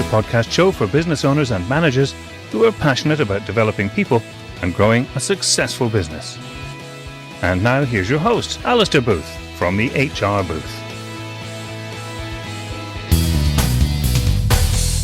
podcast show for business owners and managers who are passionate about developing people and growing a successful business. And now here's your host, Alistair Booth from the HR Booth.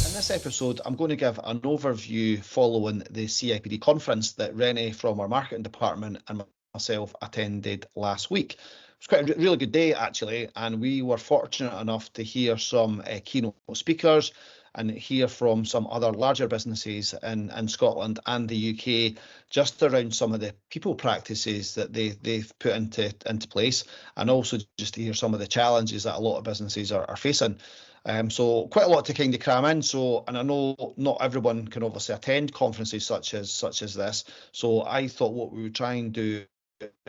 In this episode, I'm going to give an overview following the CIPD conference that Rennie from our marketing department and myself attended last week. It was quite a really good day, actually, and we were fortunate enough to hear some keynote speakers and hear from some other larger businesses in Scotland and the UK just around some of the people practices that they've put into place, and also just to hear some of the challenges that a lot of businesses are facing. So quite a lot to kind of cram in. And I know not everyone can obviously attend conferences such as this. So I thought what we would try and do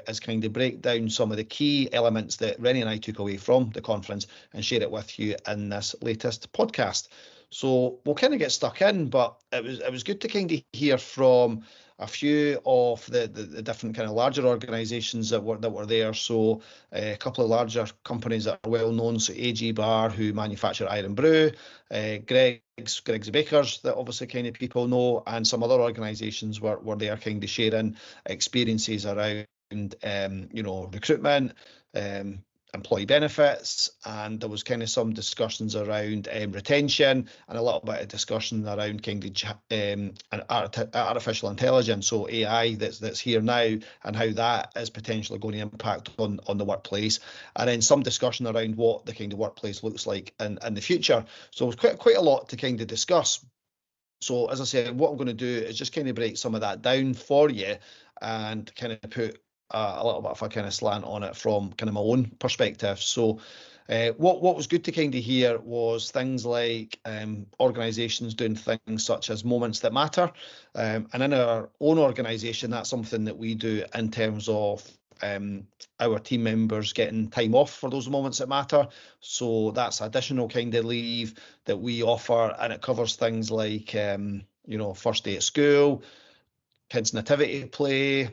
is kind of break down some of the key elements that Rennie and I took away from the conference and share it with you in this latest podcast. So we'll kind of get stuck in, but it was good to kind of hear from a few of the different kind of larger organisations that were there. So a couple of larger companies that are well known, so AG Bar, who manufacture Iron Brew, Greggs Bakers, that obviously kind of people know, and some other organisations were there kind of sharing experiences around recruitment, employee benefits, and there was kind of some discussions around retention and a little bit of discussion around kind of artificial intelligence, so AI that's here now, and how that is potentially going to impact on the workplace, and then some discussion around what the kind of workplace looks like in the future. So it was quite a lot to kind of discuss. So as I said, what I'm going to do is just kind of break some of that down for you and kind of put a little bit of a kind of slant on it from kind of my own perspective. So what was good to kind of hear was things like organisations doing things such as moments that matter. And in our own organisation, that's something that we do in terms of our team members getting time off for those moments that matter. So that's additional kind of leave that we offer, and it covers things like first day at school, kids' nativity play,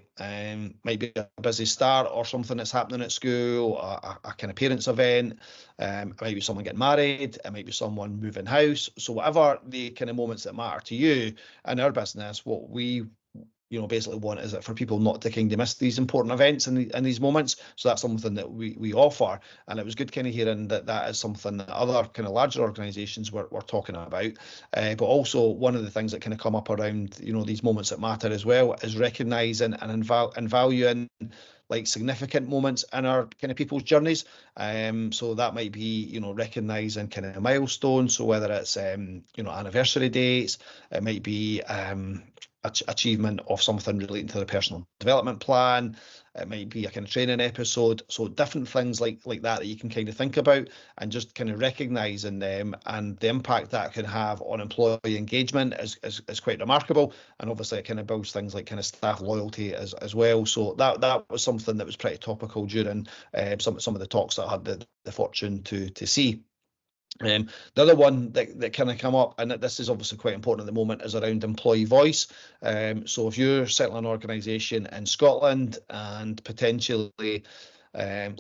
might be a busy start or something that's happening at school, a kind of parents event, it might be someone getting married, it might be someone moving house. So whatever the kind of moments that matter to you in our business, what we basically want is it for people not to kind of miss these important events in these moments. So that's something that we offer, and it was good kind of hearing that is something that other kind of larger organisations were talking about. But also one of the things that kind of come up around these moments that matter as well is recognising and valuing like significant moments in our kind of people's journeys. So that might be recognising kind of milestones. So whether it's anniversary dates, it might be achievement of something relating to the personal development plan, it might be a kind of training episode. So different things like that you can kind of think about and just kind of recognising them, and the impact that can have on employee engagement is quite remarkable, and obviously it kind of builds things like kind of staff loyalty as well. So that was something that was pretty topical during some of the talks that I had the fortune to see. The other one that kind of come up, and this is obviously quite important at the moment, is around employee voice. So if you're setting an organisation in Scotland and potentially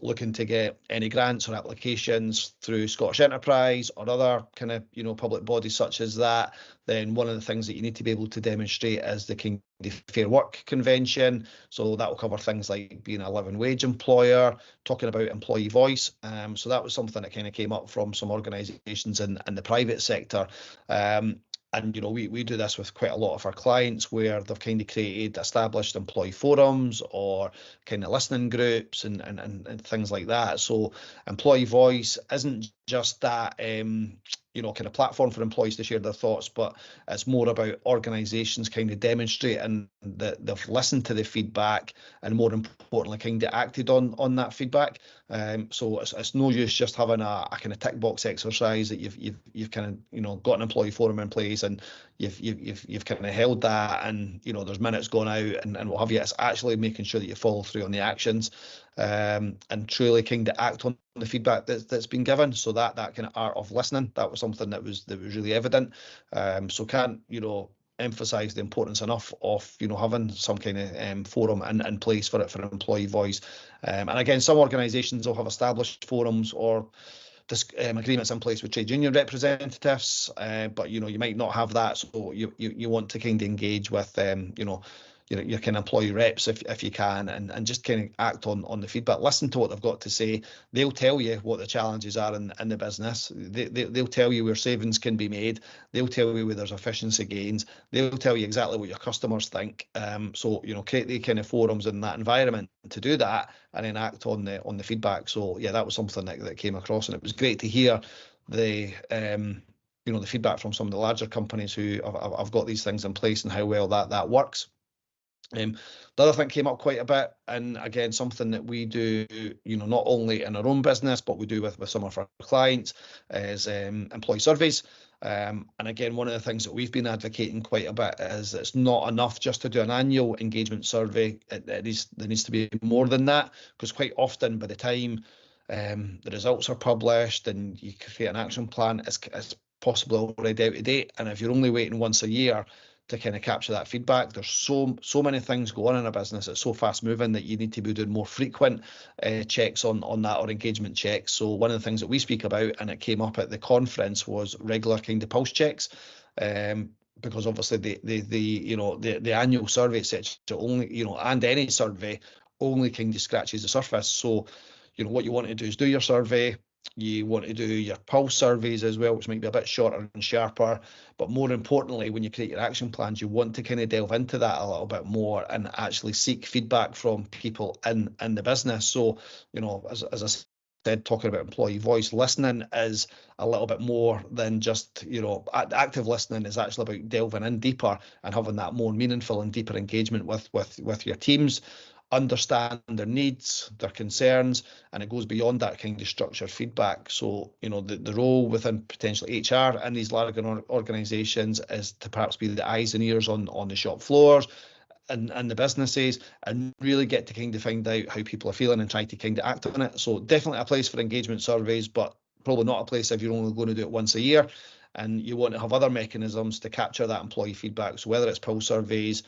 looking to get any grants or applications through Scottish Enterprise or other kind of public bodies such as that, then one of the things that you need to be able to demonstrate is the kind of Fair Work Convention. So that will cover things like being a living wage employer, talking about employee voice. So that was something that kind of came up from some organisations in the private sector. And we do this with quite a lot of our clients, where they've kind of created established employee forums or kind of listening groups and things like that. So employee voice isn't just that kind of platform for employees to share their thoughts, but it's more about organisations kind of demonstrating that they've listened to the feedback and, more importantly, kind of acted on that feedback. So it's no use just having a kind of tick box exercise that you've kind of got an employee forum in place and you've kind of held that, and there's minutes going out and what have you. It's actually making sure that you follow through on the actions and truly kind of act on the feedback that's been given. So that kind of art of listening, that was something that was really evident. So can't emphasize the importance enough of having some kind of forum in place for employee voice. And again, some organizations will have established forums or agreements in place with trade union representatives, but you might not have that, so you want to kind of engage with your kind of employee reps if you can, and just kind of act on the feedback. Listen to what they've got to say. They'll tell you what the challenges are in the business. They'll tell you where savings can be made. They'll tell you where there's efficiency gains. They'll tell you exactly what your customers think. So create the kind of forums in that environment to do that, and then act on the feedback. So yeah, that was something that came across, and it was great to hear the the feedback from some of the larger companies who have got these things in place and how well that works. The other thing came up quite a bit, and again, something that we do, not only in our own business, but we do with some of our clients, is employee surveys. And again, one of the things that we've been advocating quite a bit is it's not enough just to do an annual engagement survey. There needs to be more than that, because quite often by the time the results are published and you create an action plan, it's possibly already out of date. And if you're only waiting once a year to kind of capture that feedback, there's so many things going on in a business. It's so fast moving that you need to be doing more frequent checks on that, or engagement checks. So one of the things that we speak about, and it came up at the conference, was regular kind of pulse checks, because obviously the annual survey, etc., only and any survey only kind of scratches the surface. So what you want to do is do your survey. You want to do your pulse surveys as well, which might be a bit shorter and sharper. But more importantly, when you create your action plans, you want to kind of delve into that a little bit more and actually seek feedback from people in the business. So, as I said, talking about employee voice, listening is a little bit more than just, active listening is actually about delving in deeper and having that more meaningful and deeper engagement with your teams. Understand their needs, their concerns, and it goes beyond that kind of structured feedback. So, the role within potentially HR in these larger organisations is to perhaps be the eyes and ears on the shop floors and the businesses, and really get to kind of find out how people are feeling and try to kind of act on it. So definitely a place for engagement surveys, but probably not a place if you're only going to do it once a year. And you want to have other mechanisms to capture that employee feedback. So whether it's pulse surveys,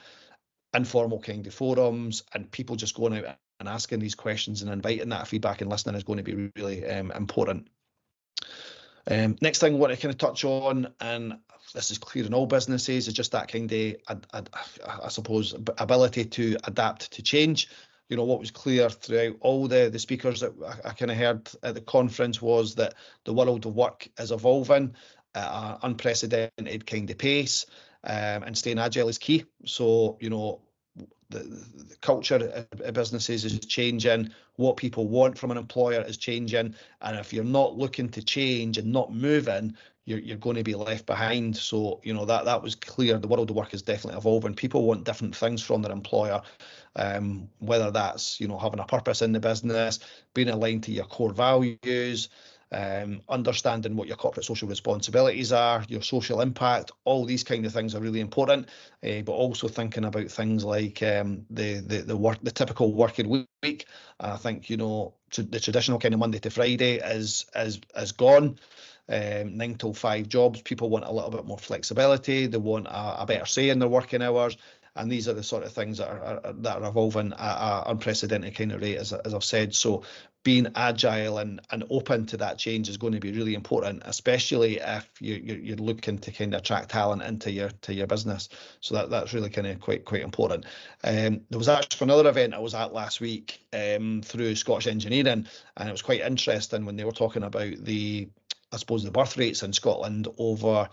informal kind of forums, and people just going out and asking these questions and inviting that feedback and listening is going to be really important. Next thing I want to kind of touch on, and this is clear in all businesses, is just that kind of, I suppose, ability to adapt to change. What was clear throughout all the speakers that I kind of heard at the conference was that the world of work is evolving at an unprecedented kind of pace. And staying agile is key. So, the culture of businesses is changing. What people want from an employer is changing. And if you're not looking to change and not moving, you're going to be left behind. So, that was clear. The world of work is definitely evolving. People want different things from their employer, whether that's, having a purpose in the business, being aligned to your core values, understanding what your corporate social responsibilities are, your social impact. All these kind of things are really important, but also thinking about things like the typical working week. I think the traditional kind of Monday to Friday is gone. 9 till 5 jobs. People want a little bit more flexibility. They want a better say in their working hours. And these are the sort of things that are evolving at an unprecedented kind of rate, as I've said. So being agile and open to that change is going to be really important, especially if you're looking to kind of attract talent into your business. So that's really kind of quite important. There was actually another event I was at last week through Scottish Engineering, and it was quite interesting when they were talking about the birth rates in Scotland over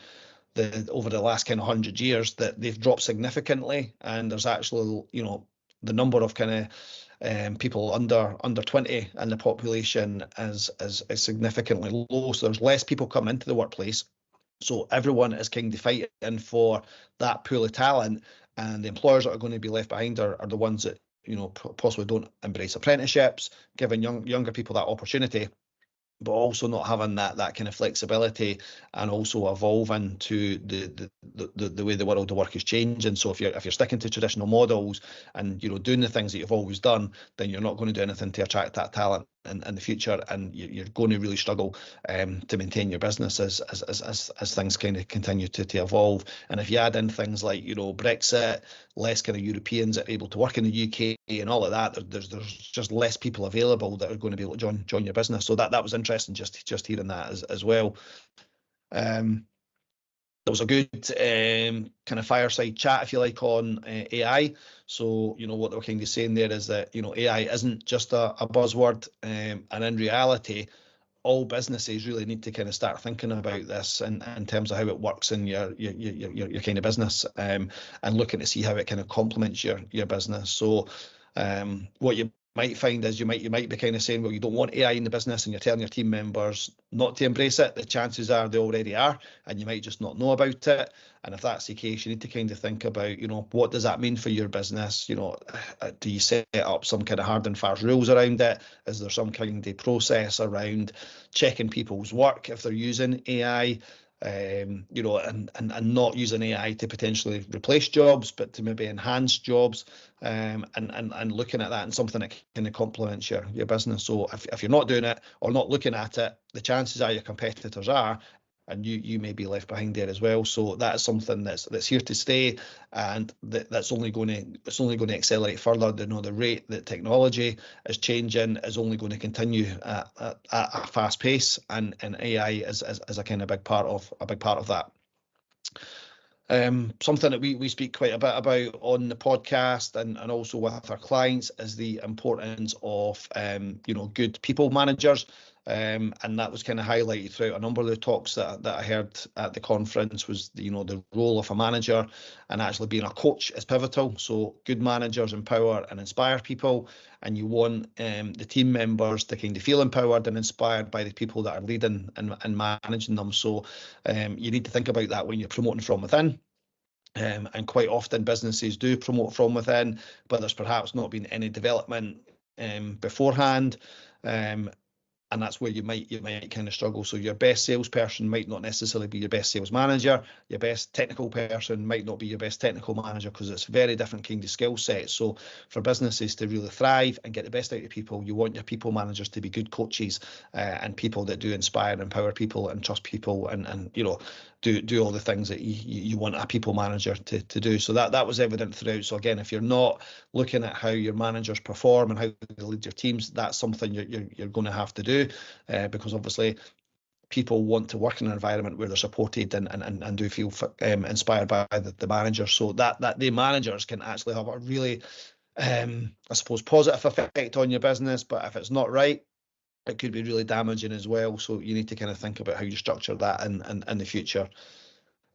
the last kind of 100 years, that they've dropped significantly, and there's actually the number of kind of people under 20 in the population is significantly low. So there's less people coming into the workplace. So everyone is kind of fighting for that pool of talent, and the employers that are going to be left behind are the ones that possibly don't embrace apprenticeships, giving younger people that opportunity, but also not having that kind of flexibility, and also evolving to the way the world of work is changing. So if you're sticking to traditional models and doing the things that you've always done, then you're not going to do anything to attract that talent in the future, and you're going to really struggle to maintain your business as things kind of continue to evolve. And if you add in things like, you know, Brexit, less kind of Europeans that are able to work in the UK and all of that, there's just less people available that are going to be able to join your business. So that was interesting just hearing that as well. There was a good kind of fireside chat, if you like, on AI. So, you know, what they were kind of saying there is that, you know, AI isn't just a buzzword, and in reality, all businesses really need to kind of start thinking about this in terms of how it works in your kind of business, and looking to see how it kind of complements your business. So, what you might find is you might be kind of saying, well, you don't want AI in the business, and you're telling your team members not to embrace it. The chances are they already are, and you might just not know about it. And if that's the case, you need to kind of think about, you know, what does that mean for your business? You know, do you set up some kind of hard and fast rules around it? Is there some kind of process around checking people's work if they're using AI? You know, and not using AI to potentially replace jobs, but to maybe enhance jobs, and looking at that and something that kind of complements your business. So if you're not doing it or not looking at it, the chances are your competitors are, and you may be left behind there as well. So that is something that's here to stay, and that's only going to accelerate further. The rate that technology is changing is only going to continue at a fast pace, and AI is a kind of big part of that. Something that we speak quite a bit about on the podcast and also with our clients is the importance of you know, good people managers. And that was kind of highlighted throughout a number of the talks that I heard at the conference. Was, you know, the role of a manager, and actually being a coach is pivotal. So good managers empower and inspire people, and you want the team members to kind of feel empowered and inspired by the people that are leading and managing them. So you need to think about that when you're promoting from within. And quite often businesses do promote from within, but there's perhaps not been any development beforehand. And that's where you might kind of struggle. So your best salesperson might not necessarily be your best sales manager. Your best technical person might not be your best technical manager, because it's very different kind of skill sets. So for businesses to really thrive and get the best out of people, you want your people managers to be good coaches, and people that do inspire and empower people and trust people, and you know, do all the things that you want a people manager to do. So that was evident throughout. So again, if you're not looking at how your managers perform and how they lead your teams, that's something you're going to have to do, because obviously people want to work in an environment where they're supported and do feel inspired by the managers. So that the managers can actually have a really, I suppose, positive effect on your business. But if it's not right, it could be really damaging as well. So you need to kind of think about how you structure that in the future.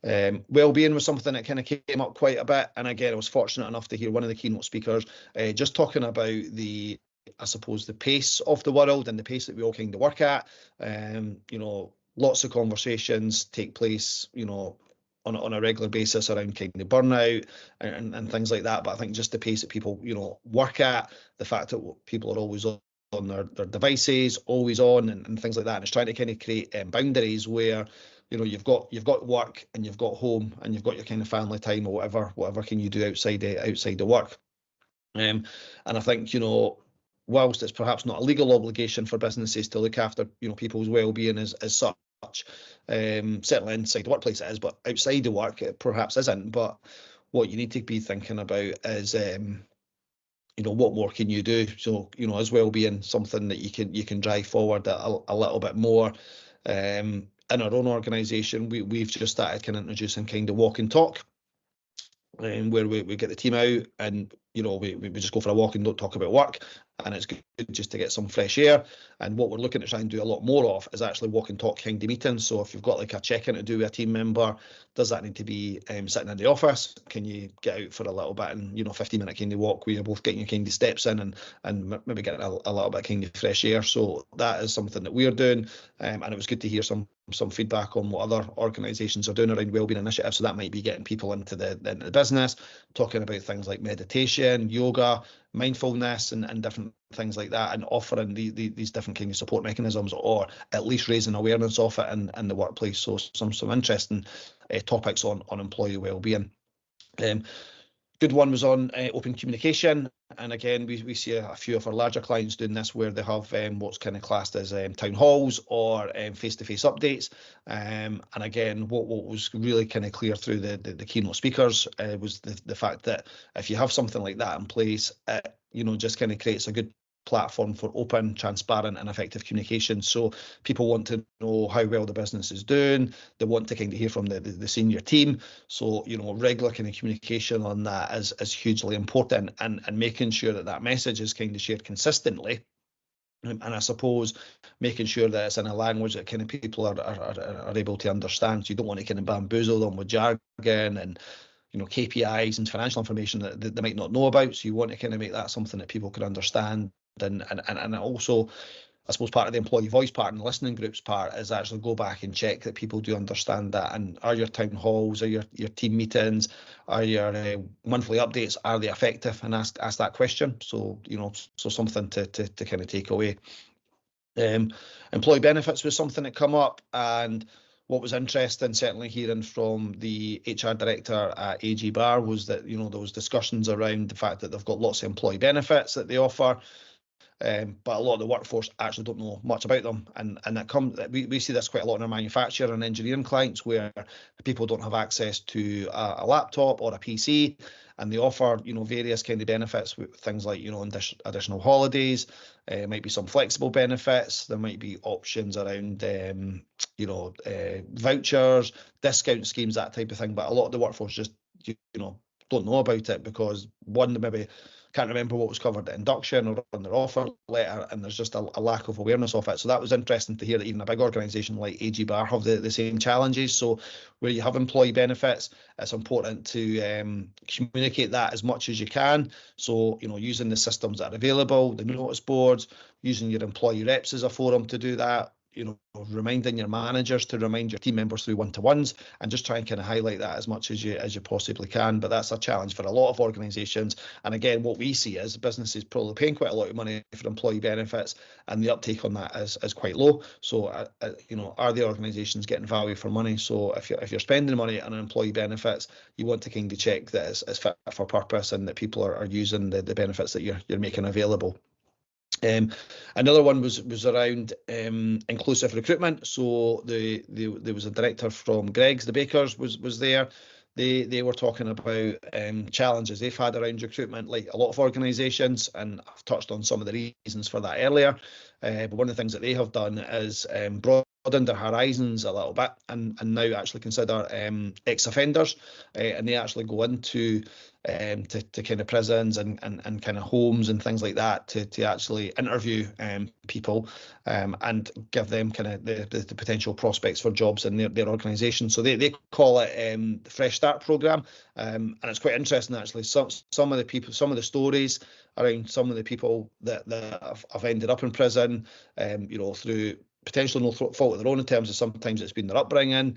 Well-being was something that kind of came up quite a bit, and again, I was fortunate enough to hear one of the keynote speakers just talking about the pace of the world and the pace that we all kind of work at. You know, lots of conversations take place, you know, on a regular basis around kind of burnout and things like that. But I think just the pace that people, you know, work at, the fact that people are always on their devices, always on, and things like that, and it's trying to kind of create boundaries where, you know, you've got work and you've got home and you've got your kind of family time, or whatever can you do outside the work. And I think, you know, whilst it's perhaps not a legal obligation for businesses to look after, you know, people's well-being as such, certainly inside the workplace it is, but outside the work it perhaps isn't. But what you need to be thinking about is, you know, what more can you do? So, you know, as well-being something that you can drive forward a little bit more. In our own organisation, we've just started kind of introducing kind of walk and talk, where we get the team out and, you know, we just go for a walk and don't talk about work, and it's good just to get some fresh air. And what we're looking to try and do a lot more of is actually walk and talk kind of meetings. So if you've got like a check-in to do with a team member, does that need to be sitting in the office? Can you get out for a little bit and, you know, 15-minute kind of walk where you're both getting your kind of steps in and maybe getting a little bit kind of fresh air? So that is something that we're doing, and it was good to hear some feedback on what other organisations are doing around wellbeing initiatives. So that might be getting people into the business, talking about things like meditation, yoga, mindfulness, and different things like that, and offering these different kind of support mechanisms, or at least raising awareness of it in the workplace. So some interesting topics on employee wellbeing. Good one was on open communication, and again we see a few of our larger clients doing this, where they have what's kind of classed as town halls or face-to-face updates. And again, what was really kind of clear through the keynote speakers was the fact that if you have something like that in place, just kind of creates a good platform for open, transparent and effective communication. So people want to know how well the business is doing. They want to kind of hear from the senior team. So, regular kind of communication on that is hugely important, and making sure that message is kind of shared consistently. And I suppose making sure that it's in a language that kind of people are able to understand. So you don't want to kind of bamboozle them with jargon and KPIs and financial information that they might not know about. So you want to kind of make that something that people can understand. And also, I suppose part of the employee voice part and the listening groups part is actually go back and check that people do understand that. And are your town halls, are your team meetings, are your monthly updates, are they effective? And ask that question. So so something to kind of take away. Employee benefits was something that come up, and what was interesting, certainly hearing from the HR director at AG Bar, was that there was discussions around the fact that they've got lots of employee benefits that they offer. But a lot of the workforce actually don't know much about them, and we see this quite a lot in our manufacturer and engineering clients, where people don't have access to a laptop or a PC, and they offer various kind of benefits with things like additional holidays, might be some flexible benefits, there might be options around vouchers, discount schemes, that type of thing. But a lot of the workforce just don't know about it, because one, they maybe can't remember what was covered at induction or on their offer letter, and there's just a lack of awareness of it. So that was interesting to hear that even a big organisation like AG Bar have the same challenges. So where you have employee benefits, it's important to communicate that as much as you can. So using the systems that are available, the notice boards, using your employee reps as a forum to do that, reminding your managers to remind your team members through one-to-ones, and just try and kind of highlight that as much as you possibly can. But that's a challenge for a lot of organisations. And again, what we see is businesses probably paying quite a lot of money for employee benefits, and the uptake on that is quite low. So are the organisations getting value for money? So if you're spending money on employee benefits, you want to kind of check that it's fit for purpose, and that people are using the benefits that you're making available. Another one was around inclusive recruitment. So there was a director from Greggs, the bakers, was there. They were talking about challenges they've had around recruitment, like a lot of organisations, and I've touched on some of the reasons for that earlier. But one of the things that they have done is broadened their horizons a little bit, and now actually consider ex-offenders, and they actually go into to kind of prisons and kind of homes and things like that to actually interview people and give them kind of the potential prospects for jobs in their organisation. So they call it the Fresh Start programme, and it's quite interesting actually. Some of the stories around some of the people that have ended up in prison, through potentially no fault of their own, in terms of sometimes it's been their upbringing.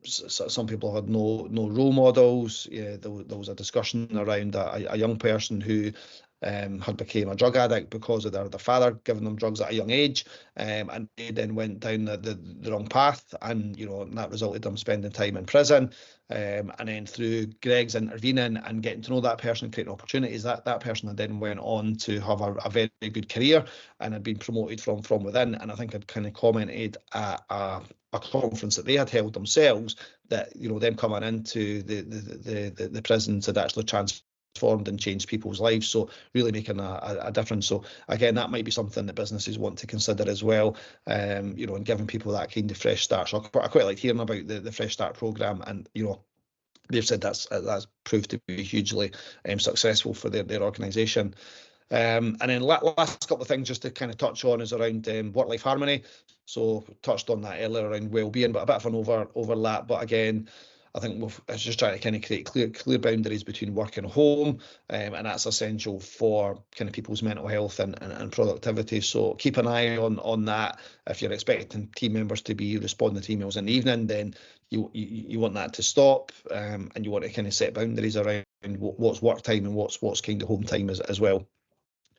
Some people have had no role models. There was a discussion around a young person who had became a drug addict because of their father giving them drugs at a young age, and they then went down the wrong path, and that resulted in them spending time in prison. And then through Greg's intervening and getting to know that person, creating opportunities, that person had then went on to have a very good career and had been promoted from within. And I think I'd kind of commented at a conference that they had held themselves, that them coming into the prisons had actually transformed and changed people's lives, so really making a difference. So again, that might be something that businesses want to consider as well, and giving people that kind of fresh start. So I quite like hearing about the Fresh Start programme, and they've said that's proved to be hugely successful for their organisation. And then last couple of things just to kind of touch on is around work-life harmony. So touched on that earlier around well-being, but a bit of an overlap. But again, I think it's just trying to kind of create clear boundaries between work and home, and that's essential for kind of people's mental health and productivity. So keep an eye on that. If you're expecting team members to be responding to emails in the evening, then you want that to stop, and you want to kind of set boundaries around what's work time and what's kind of home time as well.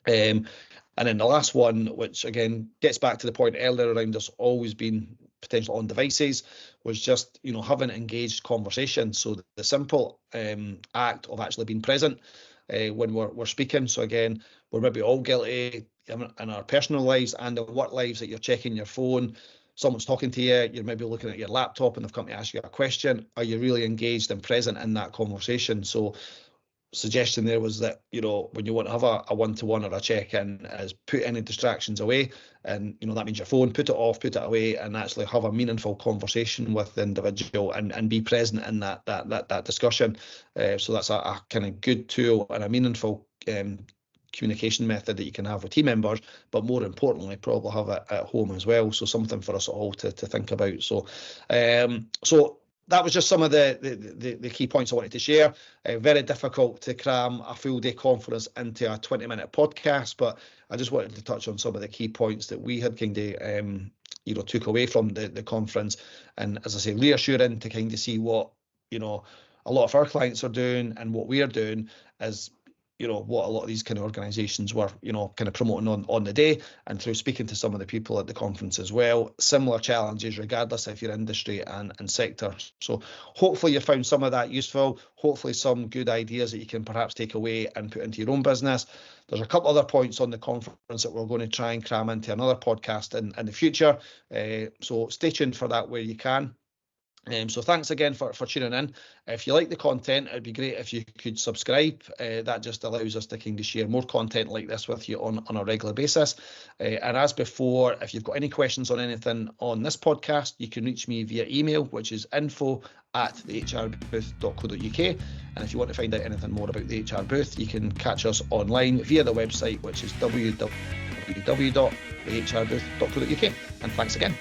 And then the last one, which again gets back to the point earlier around us always being potentially on devices, was just, you know, having engaged conversation. So the simple act of actually being present when we're speaking. So again, we're maybe all guilty in our personal lives and in work lives that you're checking your phone. Someone's talking to you, you're maybe looking at your laptop and they've come to ask you a question. Are you really engaged and present in that conversation? So suggestion there was that, you know, when you want to have a one-to-one or a check-in, is put any distractions away, and, you know, that means your phone, put it off, put it away, and actually have a meaningful conversation with the individual and be present in that discussion. So that's a kind of good tool and a meaningful communication method that you can have with team members, but more importantly, probably have it at home as well. So something for us all to think about. So that was just some of the key points I wanted to share. Very difficult to cram a full day conference into a 20-minute podcast, but I just wanted to touch on some of the key points that we had kind of took away from the conference, and as I say, reassuring to kind of see what, you know, a lot of our clients are doing and what we are doing is, you know, what a lot of these kind of organizations were, you know, kind of promoting on the day, and through speaking to some of the people at the conference as well. Similar challenges regardless of your industry and sector. So hopefully you found some of that useful, hopefully some good ideas that you can perhaps take away and put into your own business. There's a couple other points on the conference that we're going to try and cram into another podcast in the future. So stay tuned for that where you can. So thanks again for tuning in. If you like the content, it'd be great if you could subscribe. That just allows us to kind of share more content like this with you on a regular basis. And as before, if you've got any questions on anything on this podcast, you can reach me via email, which is info@thehrbooth.co.uk. And if you want to find out anything more about the HR Booth, you can catch us online via the website, which is www.thehrbooth.co.uk. And thanks again.